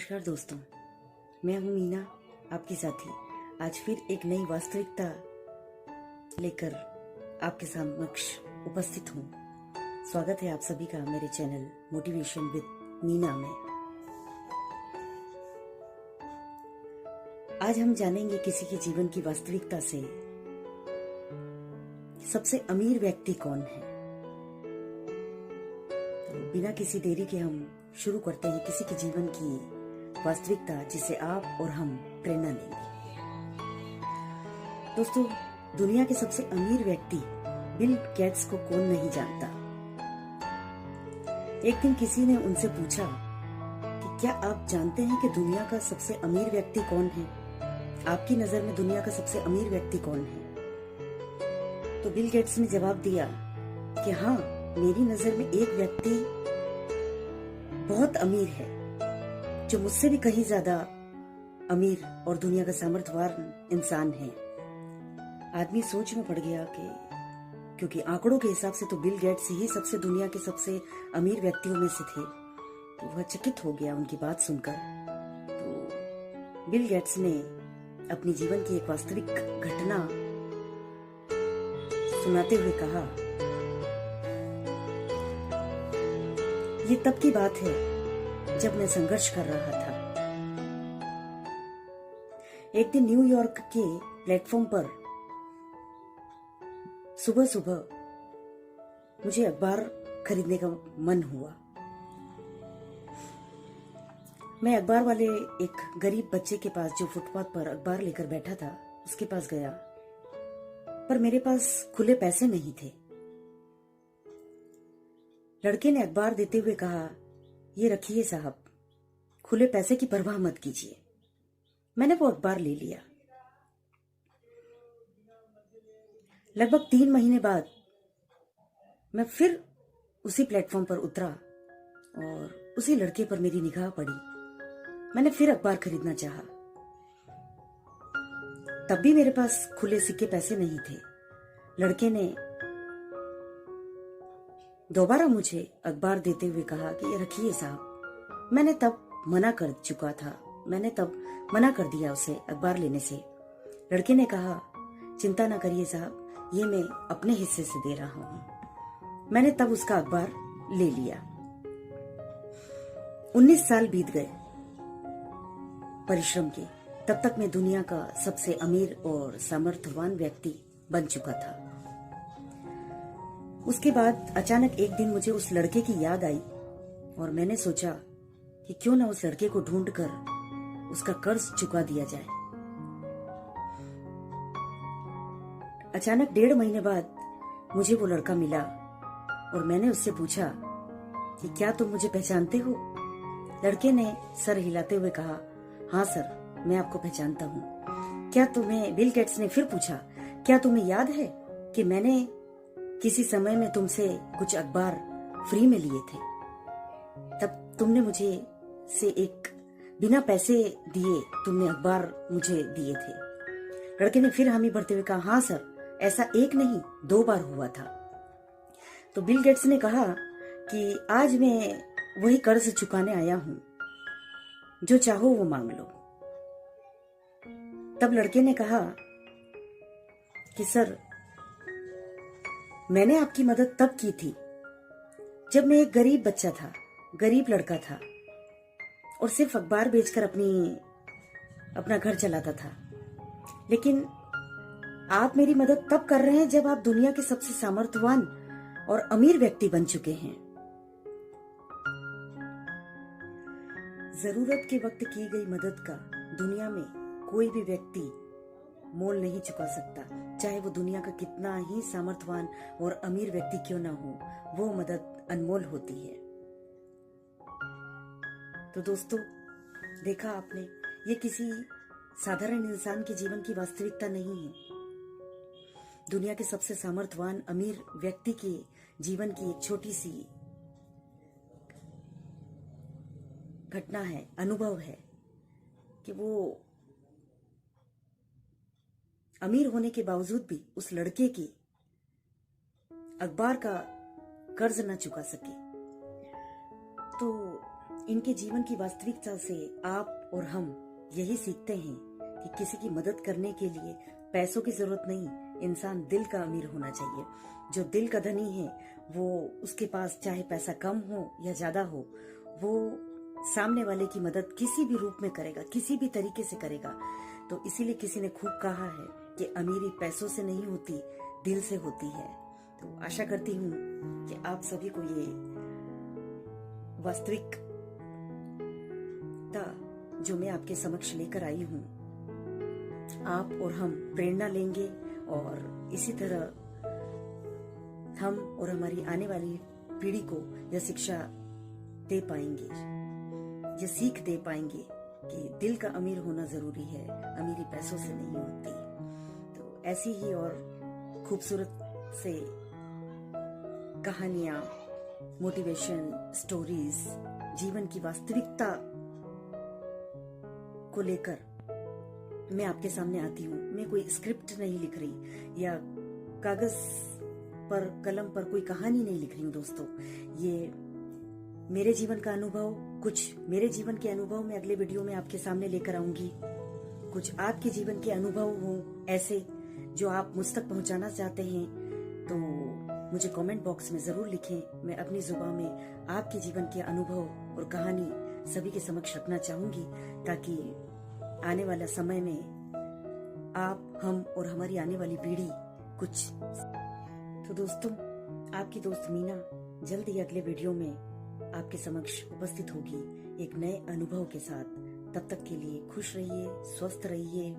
नमस्कार दोस्तों, मैं हूं मीना, आपकी साथी। आज फिर एक नई वास्तविकता लेकर आपके समक्ष उपस्थित हूं। स्वागत है आप सभी का मेरे चैनल मोटिवेशन विद मीना में। आज हम जानेंगे किसी के जीवन की वास्तविकता से सबसे अमीर व्यक्ति कौन है। तो बिना किसी देरी के हम शुरू करते हैं किसी के जीवन की वास्तविकता, जिससे आप और हम प्रेरणा लेंगे। दोस्तों, दुनिया के सबसे अमीर व्यक्ति बिल गेट्स को कौन नहीं जानता। एक दिन किसी ने उनसे पूछा कि क्या आप जानते हैं कि दुनिया का सबसे अमीर व्यक्ति कौन है? आपकी नजर में दुनिया का सबसे अमीर व्यक्ति कौन है? तो बिल गेट्स ने जवाब दिया कि हाँ, मेरी नजर में एक व्यक्ति बहुत अमीर है, जो मुझसे भी कहीं ज्यादा अमीर और दुनिया का सामर्थ्यवान इंसान है। आदमी सोच में पड़ गया कि क्योंकि आंकड़ों के हिसाब से तो बिल गेट्स ही सबसे दुनिया के सबसे अमीर व्यक्तियों में से थे, तो वह चकित हो गया उनकी बात सुनकर। तो बिल गेट्स ने अपनी जीवन की एक वास्तविक घटना सुनाते हुए कहा, ये तब की बात है जब मैं संघर्ष कर रहा था। एक दिन न्यूयॉर्क के प्लेटफॉर्म पर सुबह सुबह मुझे अखबार खरीदने का मन हुआ। मैं अखबार वाले एक गरीब बच्चे के पास, जो फुटपाथ पर अखबार लेकर बैठा था, उसके पास गया, पर मेरे पास खुले पैसे नहीं थे। लड़के ने अखबार देते हुए कहा, ये रखिए साहब, खुले पैसे की परवाह मत कीजिए। मैंने वो अखबार ले लिया। लगभग 3 महीने बाद मैं फिर उसी प्लेटफॉर्म पर उतरा और उसी लड़के पर मेरी निगाह पड़ी। मैंने फिर अखबार खरीदना चाहा। तब भी मेरे पास खुले सिक्के पैसे नहीं थे। लड़के ने दोबारा मुझे अखबार देते हुए कहा कि ये रखिए साहब। मैंने तब मना कर चुका था, मैंने तब मना कर दिया उसे अखबार लेने से। लड़के ने कहा, चिंता ना करिए साहब, ये मैं अपने हिस्से से दे रहा हूं। मैंने तब उसका अखबार ले लिया। 19 साल बीत गए परिश्रम के। तब तक मैं दुनिया का सबसे अमीर और सामर्थ्यवान व्यक्ति बन चुका था। उसके बाद अचानक एक दिन मुझे उस लड़के की याद आई और मैंने सोचा कि क्यों ना उस लड़के को ढूंढकर उसका कर्ज चुका दिया जाए। अचानक 1.5 महीने बाद मुझे वो लड़का मिला और मैंने उससे पूछा कि क्या तुम मुझे पहचानते हो? लड़के ने सर हिलाते हुए कहा, हाँ सर, मैं आपको पहचानता हूँ। क्या तुम्हें, बिल गेट्स ने फिर पूछा, क्या तुम्हें याद है कि मैंने किसी समय में तुमसे कुछ अखबार फ्री में लिए थे? तब तुमने मुझे से एक बिना पैसे दिए तुमने अखबार मुझे दिए थे। लड़के ने फिर हामी भरते हुए कहा, हाँ सर, ऐसा एक नहीं 2 बार हुआ था। तो बिल गेट्स ने कहा कि आज मैं वही कर्ज चुकाने आया हूं, जो चाहो वो मांग लो। तब लड़के ने कहा कि सर, मैंने आपकी मदद तब की थी जब मैं एक गरीब बच्चा था, गरीब लड़का था और सिर्फ अखबार बेचकर अपना घर चलाता था। लेकिन आप मेरी मदद तब कर रहे हैं जब आप दुनिया के सबसे सामर्थ्यवान और अमीर व्यक्ति बन चुके हैं। जरूरत के वक्त की गई मदद का दुनिया में कोई भी व्यक्ति मोल नहीं चुका सकता, चाहे वो दुनिया का कितना ही सामर्थ्यवान और अमीर व्यक्ति क्यों ना हो। वो मदद अनमोल होती है। तो दोस्तों, देखा आपने, ये किसी साधारण इंसान के जीवन की वास्तविकता नहीं है। दुनिया के सबसे सामर्थ्यवान अमीर व्यक्ति के जीवन की एक छोटी सी घटना है, अनुभव है कि वो अमीर होने के बावजूद भी उस लड़के की अखबार का कर्ज न चुका सके। तो इनके जीवन की वास्तविकता से आप और हम यही सीखते हैं कि किसी की मदद करने के लिए पैसों की जरूरत नहीं, इंसान दिल का अमीर होना चाहिए। जो दिल का धनी है वो उसके पास चाहे पैसा कम हो या ज्यादा हो, वो सामने वाले की मदद किसी भी रूप में करेगा, किसी भी तरीके से करेगा। तो इसीलिए किसी ने खूब कहा है कि अमीरी पैसों से नहीं होती, दिल से होती है। तो आशा करती हूँ कि आप सभी को ये वास्तविकता जो मैं आपके समक्ष लेकर आई हूँ, आप और हम प्रेरणा लेंगे और इसी तरह हम और हमारी आने वाली पीढ़ी को यह शिक्षा दे पाएंगे, यह सीख दे पाएंगे कि दिल का अमीर होना जरूरी है, अमीरी पैसों से नहीं होती। तो ऐसी ही और खूबसूरत से कहानियां, मोटिवेशन स्टोरीज, जीवन की वास्तविकता को लेकर मैं आपके सामने आती हूँ। मैं कोई स्क्रिप्ट नहीं लिख रही या कागज पर कलम पर कोई कहानी नहीं लिख रही हूँ दोस्तों। ये मेरे जीवन का अनुभव, कुछ मेरे जीवन के अनुभव मैं अगले वीडियो में आपके सामने लेकर आऊंगी। कुछ आपके जीवन के अनुभव हो ऐसे जो आप मुझ तक पहुंचाना चाहते हैं तो मुझे कमेंट बॉक्स में जरूर लिखें। मैं अपनी जुबान में आपके जीवन के अनुभव और कहानी सभी के समक्ष रखना चाहूंगी, ताकि आने वाला समय में आप, हम और हमारी आने वाली पीढ़ी कुछ। तो दोस्तों, आपकी दोस्त मीना जल्द ही अगले वीडियो में आपके समक्ष उपस्थित होगी एक नए अनुभव के साथ। तब तक के लिए खुश रहिए, स्वस्थ रहिए।